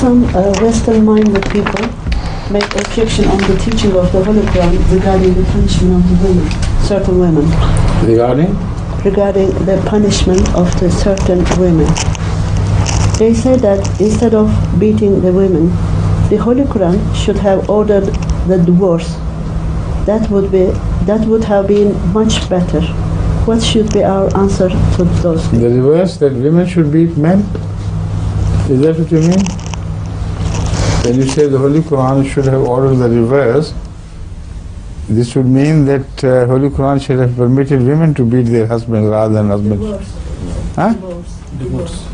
Some Western-minded people make objection on the teaching of the Holy Quran regarding the punishment of the women, certain women. Regarding the punishment of the certain women. They say that instead of beating the women, the Holy Quran should have ordered the divorce. That would have been much better. What should be our answer to those things? The reverse, that women should beat men? Is that what you mean? When you say the Holy Quran should have ordered the reverse, this would mean that Holy Quran should have permitted women to beat their husbands rather than husbands. Divorce. Huh? Divorce.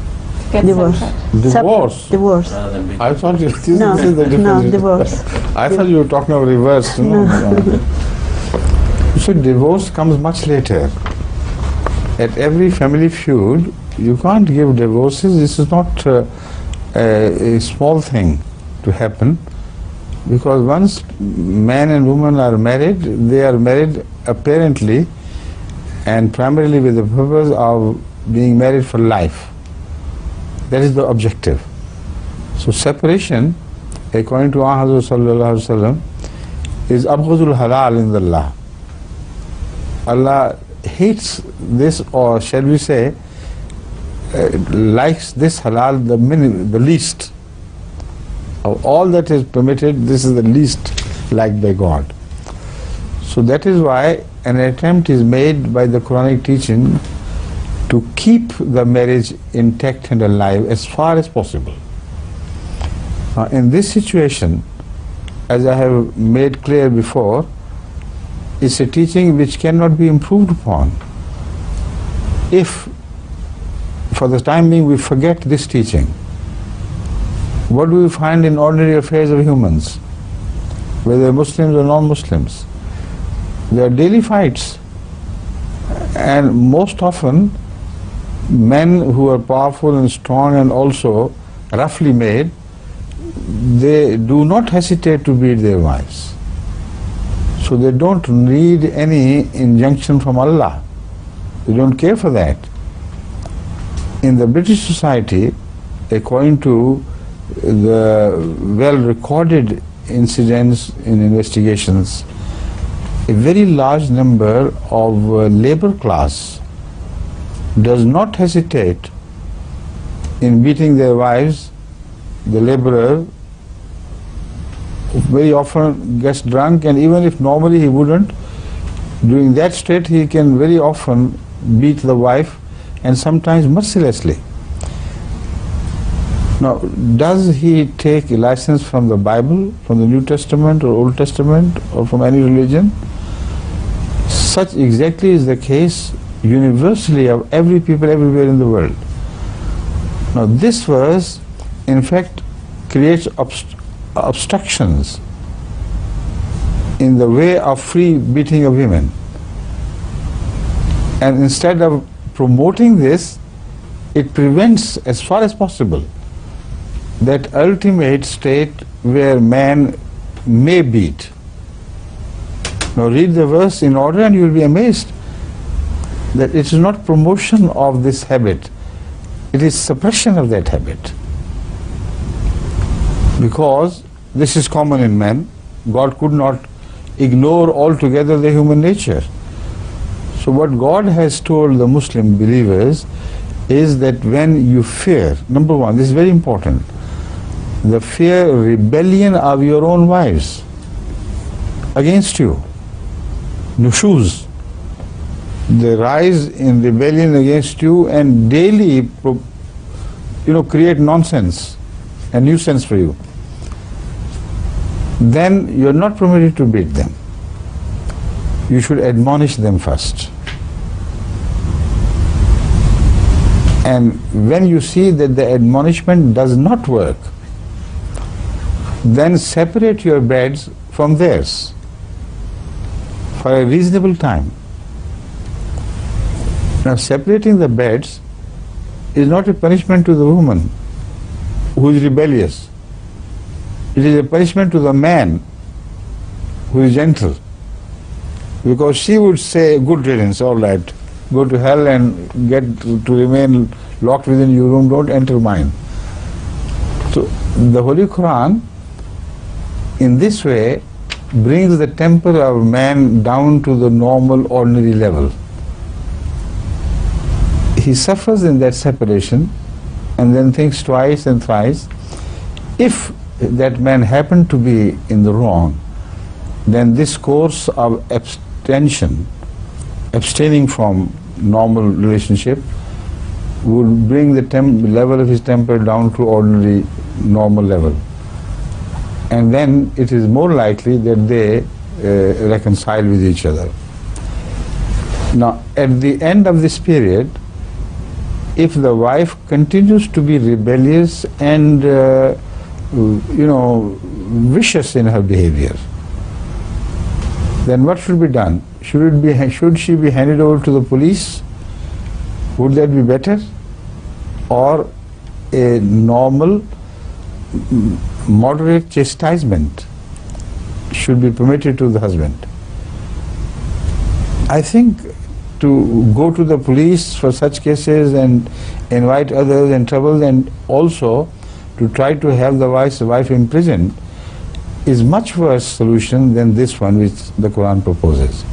Divorce. I thought you this is the difference. No, divorce. I thought you were talking of reverse. No. So divorce comes much later. At every family feud, you can't give divorces. This is not a small thing to happen, because once man and woman are married, they are married apparently and primarily with the purpose of being married for life. That is the objective. So separation, according to Hazrat Sallallahu Alaihi Wasallam, is abghadul halal in Allah. Allah hates this, or shall we say, likes this halal the least. Of all that is permitted, this is the least liked by God. So that is why an attempt is made by the Quranic teaching to keep the marriage intact and alive as far as possible. In this situation, as I have made clear before, it's a teaching which cannot be improved upon. If for the time being we forget this teaching, what do we find in ordinary affairs of humans, whether Muslims or non-Muslims? There are daily fights, and most often men who are powerful and strong and also roughly made, they do not hesitate to beat their wives. So they don't need any injunction from Allah. They don't care for that. In the British society, according to the well-recorded incidents in investigations, a very large number of labor class does not hesitate in beating their wives. The laborer very often gets drunk, and even if normally he wouldn't, during that state he can very often beat the wife, and sometimes mercilessly. Now, does he take a license from the Bible, from the New Testament or Old Testament, or from any religion? Such exactly is the case universally of every people everywhere in the world. Now, this verse, in fact, creates obstructions in the way of free beating of women. And instead of promoting this, it prevents, as far as possible, that ultimate state where man may beat. Now read the verse in order and you will be amazed that it is not promotion of this habit, it is suppression of that habit. Because this is common in men, God could not ignore altogether the human nature. So what God has told the Muslim believers is that when you fear, number one, this is very important, the fear rebellion of your own wives against you, nushuz, they rise in rebellion against you and daily create nonsense and nuisance for you, then you are not permitted to beat them. You should admonish them first. And when you see that the admonishment does not work, then separate your beds from theirs for a reasonable time. Now, separating the beds is not a punishment to the woman who is rebellious. It is a punishment to the man who is gentle, because she would say, good riddance, all right, go to hell and get to remain locked within your room, don't enter mine. So The Holy Quran, in this way, brings the temper of man down to the normal, ordinary level. He suffers in that separation and then thinks twice and thrice. If that man happened to be in the wrong, then this course of abstaining from normal relationship would bring the level of his temper down to ordinary, normal level. And then it is more likely that they reconcile with each other. Now, at the end of this period, if the wife continues to be rebellious and vicious in her behavior, then what should be done? Should she be handed over to the police? Would that be better? Or a normal, moderate chastisement should be permitted to the husband? I think to go to the police for such cases and invite others in trouble, and also to try to have the wife imprisoned, is much worse solution than this one which the Quran proposes.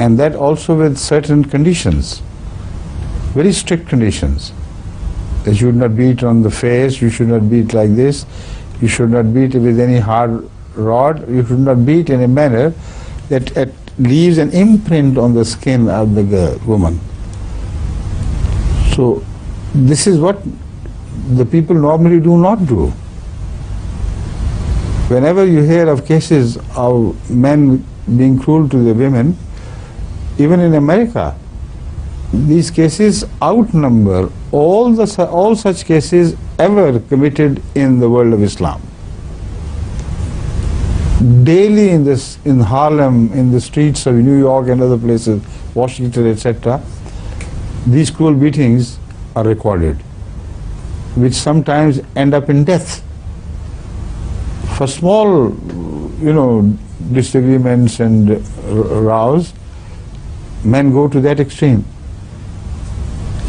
And that also with certain conditions, very strict conditions. You should not beat on the face, you should not beat like this, you should not beat with any hard rod, you should not beat in a manner that leaves an imprint on the skin of the woman. So this is what the people normally do not do. Whenever you hear of cases of men being cruel to the women, even in America, these cases outnumber all such cases ever committed in the world of Islam. Daily in Harlem, in the streets of New York and other places, Washington, etc., these cruel beatings are recorded, which sometimes end up in death. For small, disagreements and rows, men go to that extreme.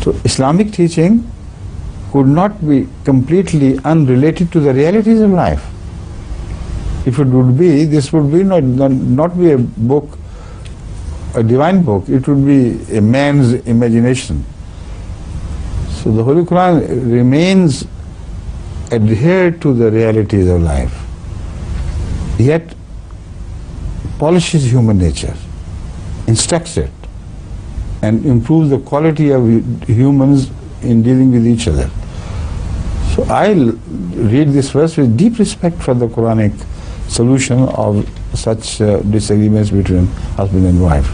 So Islamic teaching could not be completely unrelated to the realities of life. If it would be, this would be not be a book, a divine book, it would be a man's imagination. So the Holy Quran remains adhered to the realities of life, yet polishes human nature, instructs it, and improves the quality of humans in dealing with each other. So I read this verse with deep respect for the Quranic solution of such disagreements between husband and wife.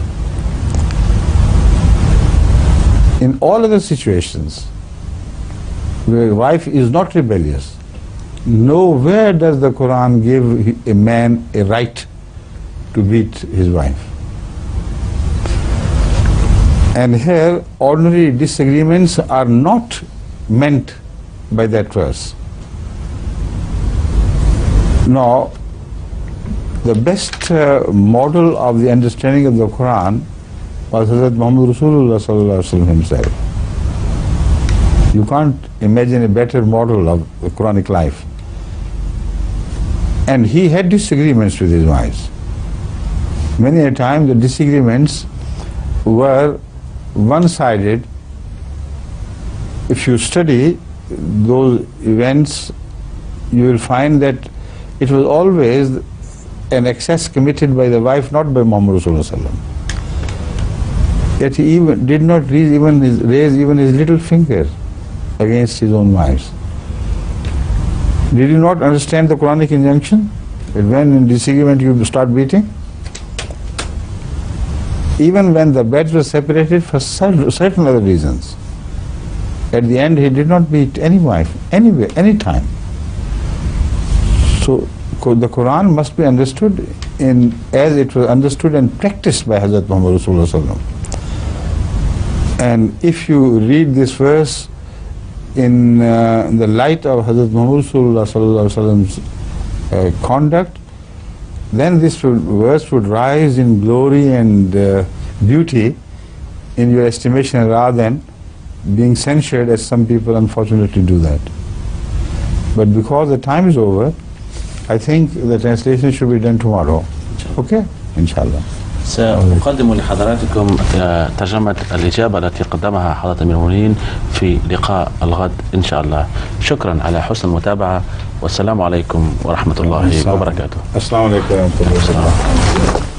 In all other situations where wife is not rebellious, nowhere does the Quran give a man a right to beat his wife. And here, ordinary disagreements are not meant by that verse. Now, the best model of the understanding of the Quran was Hazrat Muhammad Rasulullah sallallahu alaihi wasallam himself. You can't imagine a better model of the Quranic life. And he had disagreements with his wives. Many a time the disagreements were one-sided. If you study those events, you will find that it was always an excess committed by the wife, not by Muhammad Rasulullah sallallahu alaihi wasallam. Yet he did not raise even his little finger against his own wives. Did you not understand the Quranic injunction that when in disagreement you start beating? Even when the beds were separated for certain other reasons, at the end he did not beat any wife, anywhere, any time. So the Quran must be understood as it was understood and practiced by Hazrat Muhammad Rasulullah sallallahu alaihi wasallam. And if you read this verse in the light of Hazrat Muhammad Rasulullah sallallahu alaihi wasallam's conduct, then this verse would rise in glory and beauty in your estimation, rather than being censured as some people unfortunately do that. But because the time is over, I think the translation should be done tomorrow. Okay? Inshallah. سأقدم لحضراتكم ترجمة الإجابة التي قدمها حضرة أمير المؤمنين في لقاء الغد إن شاء الله. شكرا على حسن المتابعة والسلام عليكم ورحمة الله وبركاته. السلام عليكم ورحمة الله وبركاته.